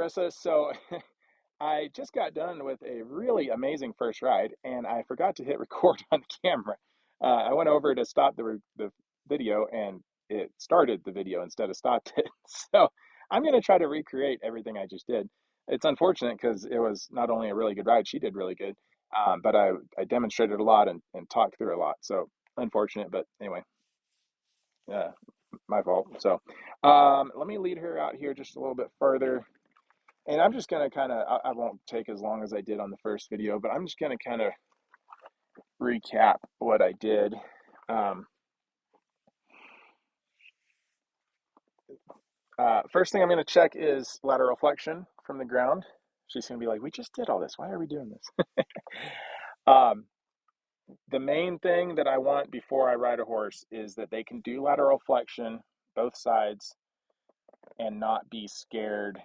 Larissa. So I just got done with a really amazing first ride, and I forgot to hit record on the camera. I went over to stop the video, and it started the video instead of stopped it. So I'm going to try to recreate everything I just did. It's unfortunate because it was not only a really good ride, she did really good, but I demonstrated a lot and talked through a lot. So unfortunate, but anyway, uh, my fault. So let me lead her out here just a little bit further. And I'm just going to kind of, I won't take as long as I did on the first video, but I'm just going to kind of recap what I did. Um, First thing I'm going to check is lateral flexion from the ground. She's going to be like, we just did all this. Why are we doing this? um, the main thing that I want before I ride a horse is that they can do lateral flexion, both sides, and not be scared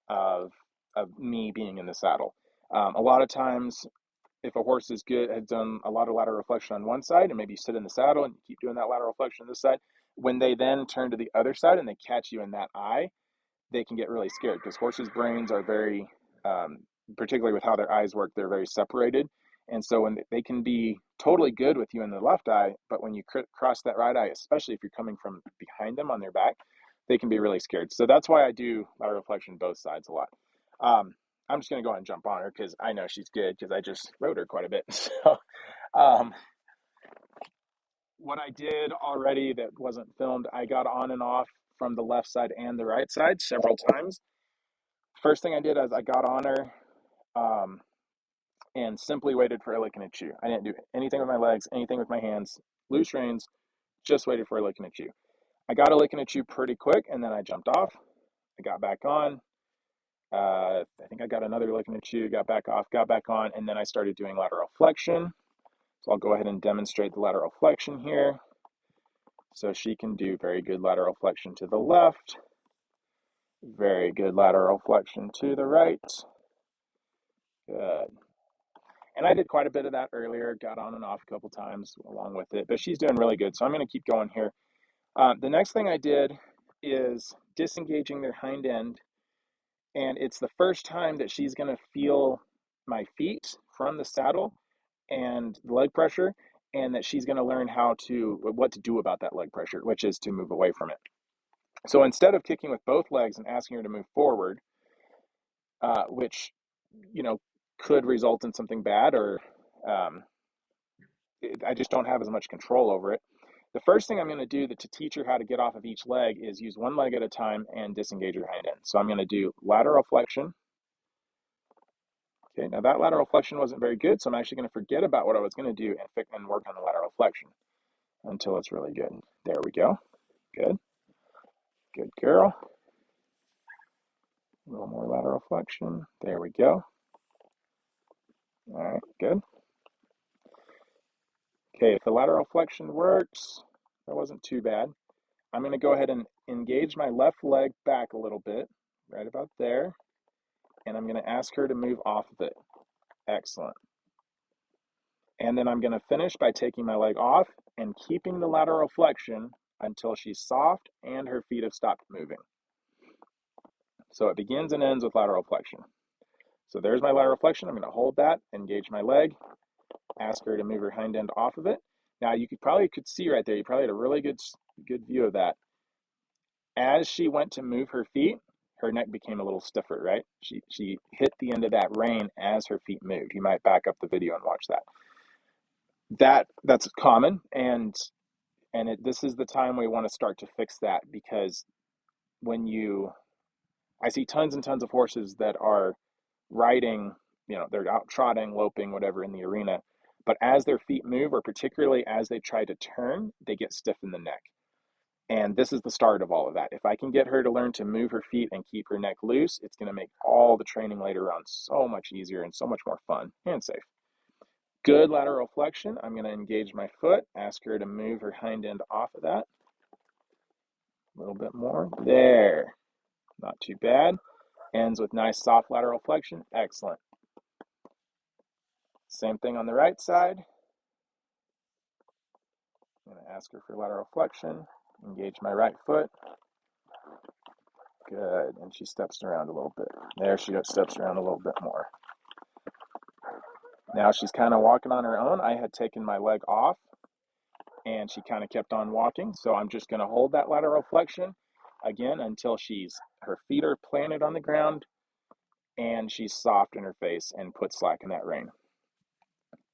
of, of me being in the saddle. A lot of times, if a horse is good, has done a lot of lateral flexion on one side, and maybe you sit in the saddle and keep doing that lateral flexion on this side, when they then turn to the other side and they catch you in that eye, they can get really scared because horses' brains are very, um, particularly with how their eyes work, they're very separated. And so when they can be totally good with you in the left eye, but when you cross that right eye, especially if you're coming from behind them on their back, they can be really scared. So that's why I do lateral flexion both sides a lot. Um, I'm just going to go ahead and jump on her because I know she's good because I just rode her quite a bit. So um, what I did already that wasn't filmed, I got on and off from the left side and the right side several times. First thing I did is I got on her um, and simply waited for a lick and a chew. I didn't do anything with my legs, anything with my hands, loose reins, just waited for a lick and a chew. I got a lick and a chew pretty quick, and then I jumped off. I got back on. I think I got another lick and a chew, got back off, got back on, and then I started doing lateral flexion. So I'll go ahead and demonstrate the lateral flexion here. So she can do very good lateral flexion to the left, very good lateral flexion to the right. Good. And I did quite a bit of that earlier, got on and off a couple times along with it, but she's doing really good. So I'm going to keep going here. The next thing I did is disengaging their hind end. And it's the first time that she's going to feel my feet from the saddle and the leg pressure, and that she's going to learn what to do about that leg pressure, which is to move away from it. So instead of kicking with both legs and asking her to move forward, which, you know, could result in something bad, or um, I just don't have as much control over it. The first thing I'm going to do to teach her how to get off of each leg is use one leg at a time and disengage her hind end. So I'm going to do lateral flexion. Okay, now that lateral flexion wasn't very good, so I'm actually going to forget about what I was going to do and work on the lateral flexion until it's really good. There we go. Good. Good girl. A little more lateral flexion. There we go. All right, good. Okay, if the lateral flexion works, that wasn't too bad. I'm going to go ahead and engage my left leg back a little bit, right about there, and I'm going to ask her to move off of it. Excellent. And then I'm going to finish by taking my leg off and keeping the lateral flexion until she's soft and her feet have stopped moving. So it begins and ends with lateral flexion. So there's my lateral flexion. I'm going to hold that, engage my leg, ask her to move her hind end off of it. Now you could see right there, you probably had a really good view of that. As she went to move her feet, her neck became a little stiffer, right? She hit the end of that rein as her feet moved. You might back up the video and watch that. That's common, and this is the time we want to start to fix that, because I see tons and tons of horses that are riding, they're out trotting, loping, whatever in the arena, but as their feet move, or particularly as they try to turn, they get stiff in the neck. And this is the start of all of that. If I can get her to learn to move her feet and keep her neck loose, it's going to make all the training later on so much easier and so much more fun and safe. Good lateral flexion. I'm going to engage my foot, ask her to move her hind end off of that. A little bit more. There. Not too bad. Ends with nice soft lateral flexion. Excellent. Same thing on the right side. I'm going to ask her for lateral flexion. Engage my right foot. Good. And she steps around a little bit. There she steps around a little bit more. Now she's kind of walking on her own. I had taken my leg off and she kind of kept on walking. So I'm just going to hold that lateral flexion again until her feet are planted on the ground and she's soft in her face and put slack in that rein.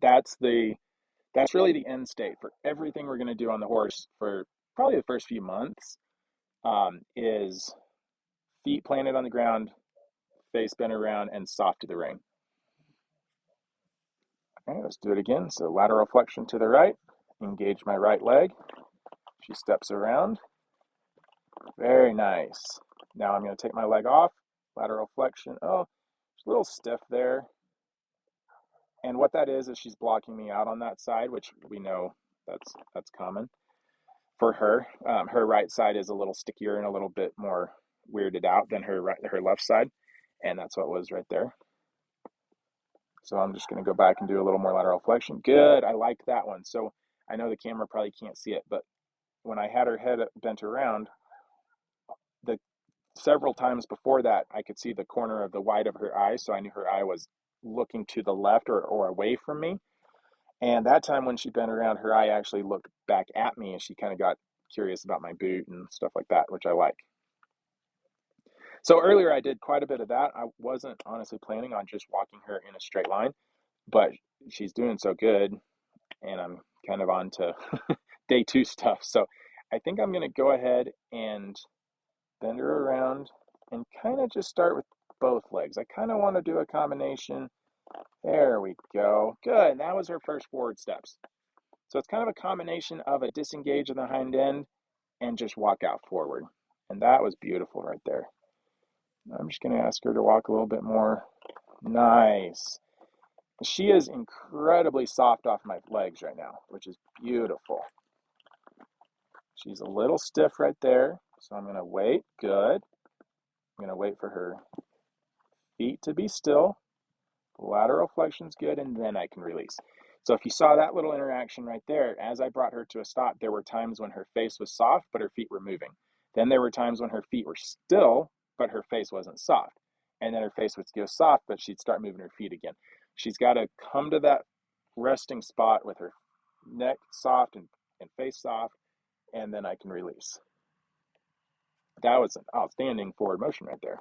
That's really the end state for everything we're going to do on the horse for probably the first few months, is feet planted on the ground, face bent around, and soft to the rein. Okay, let's do it again. So lateral flexion to the right, engage my right leg. She steps around. Very nice. Now I'm going to take my leg off, lateral flexion. Oh, she's a little stiff there. And what that is she's blocking me out on that side, which we know that's common for her. Her right side is a little stickier and a little bit more weirded out than her left side, and that's what was right there. So I'm just going to go back and do a little more lateral flexion. Good. I like that one. So I know the camera probably can't see it, but when I had her head bent around, the several times before that, I could see the corner of the white of her eye, so I knew her eye was looking to the left or away from me. And that time when she bent around, her eye actually looked back at me, and she kind of got curious about my boot and stuff like that, which I like. So earlier I did quite a bit of that. I wasn't honestly planning on just walking her in a straight line, but she's doing so good, and I'm kind of on to day 2 stuff. So I think I'm going to go ahead and bend her around and kind of just start with both legs. I kind of want to do a combination. There we go. Good. That was her first forward steps. So it's kind of a combination of a disengage in the hind end and just walk out forward. And that was beautiful right there. I'm just going to ask her to walk a little bit more. Nice. She is incredibly soft off my legs right now, which is beautiful. She's a little stiff right there, so I'm going to wait. Good. I'm going to wait for her feet to be still. Lateral flexion's good, and then I can release. So if you saw that little interaction right there, as I brought her to a stop, there were times when her face was soft, but her feet were moving. Then there were times when her feet were still, but her face wasn't soft. And then her face would go soft, but she'd start moving her feet again. She's got to come to that resting spot with her neck soft and face soft, and then I can release. That was an outstanding forward motion right there.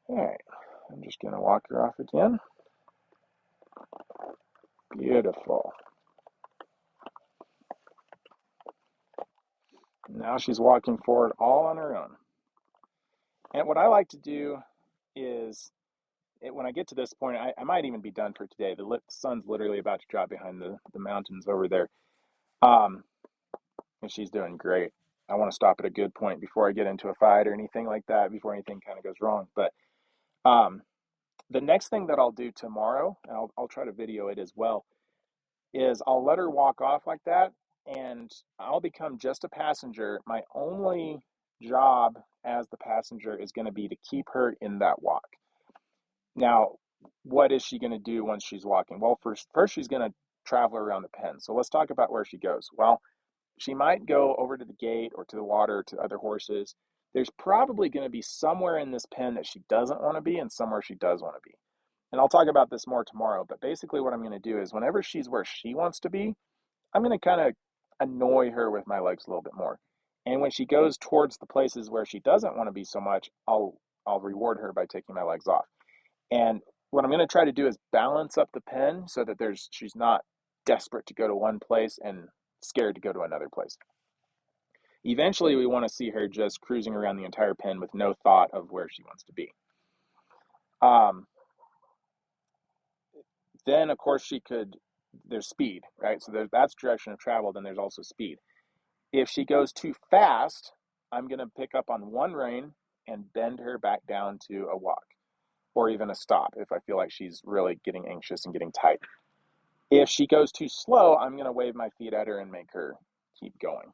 All right, I'm just going to walk her off again. Beautiful. Now she's walking forward all on her own. And what I like to do is, when I get to this point, I might even be done for today. The sun's literally about to drop behind the mountains over there. And she's doing great. I want to stop at a good point before I get into a fight or anything like that, before anything kind of goes wrong. But the next thing that I'll do tomorrow, and I'll try to video it as well, is I'll let her walk off like that, and I'll become just a passenger. My only job as the passenger is going to be to keep her in that walk. Now, what is she going to do once she's walking? Well, first she's going to travel around the pen. So let's talk about where she goes. Well, she might go over to the gate or to the water, to other horses. There's probably going to be somewhere in this pen that she doesn't want to be and somewhere she does want to be. And I'll talk about this more tomorrow, but basically what I'm going to do is whenever she's where she wants to be, I'm going to kind of annoy her with my legs a little bit more. And when she goes towards the places where she doesn't want to be so much, I'll reward her by taking my legs off. And what I'm going to try to do is balance up the pen so that she's not desperate to go to one place and scared to go to another place. Eventually, we want to see her just cruising around the entire pen with no thought of where she wants to be. Then, of course, there's speed, right? So that's direction of travel. Then there's also speed. If she goes too fast, I'm going to pick up on one rein and bend her back down to a walk or even a stop if I feel like she's really getting anxious and getting tight. If she goes too slow, I'm going to wave my feet at her and make her keep going.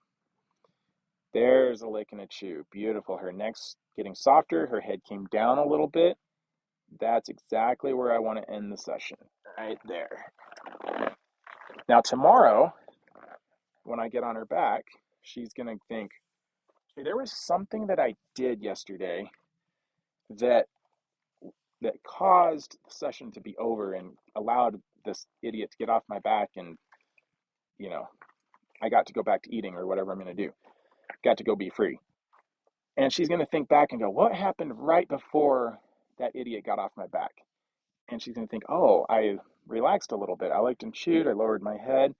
There's a lick and a chew. Beautiful. Her neck's getting softer. Her head came down a little bit. That's exactly where I want to end the session. Right there. Now tomorrow, when I get on her back, she's going to think, Okay, there was something that I did yesterday that caused the session to be over and allowed this idiot to get off my back, and you know, I got to go back to eating or whatever I'm going to do. Got to go be free. And she's going to think back and go, what happened right before that idiot got off my back? And she's going to think, oh, I relaxed a little bit. I liked and chewed. I lowered my head.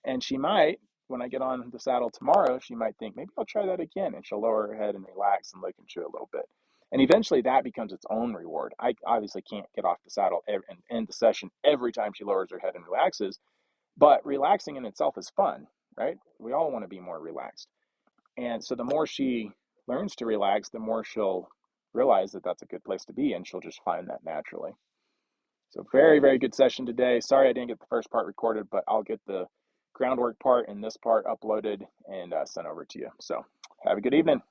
And she might, when I get on the saddle tomorrow, she might think, maybe I'll try that again. And she'll lower her head and relax and lick and chew a little bit. And eventually that becomes its own reward. I obviously can't get off the saddle and end the session every time she lowers her head and relaxes, but relaxing in itself is fun, right? We all want to be more relaxed. And so the more she learns to relax, the more she'll realize that that's a good place to be, and she'll just find that naturally. So very, very good session today. Sorry I didn't get the first part recorded, but I'll get the groundwork part and this part uploaded and sent over to you. So have a good evening.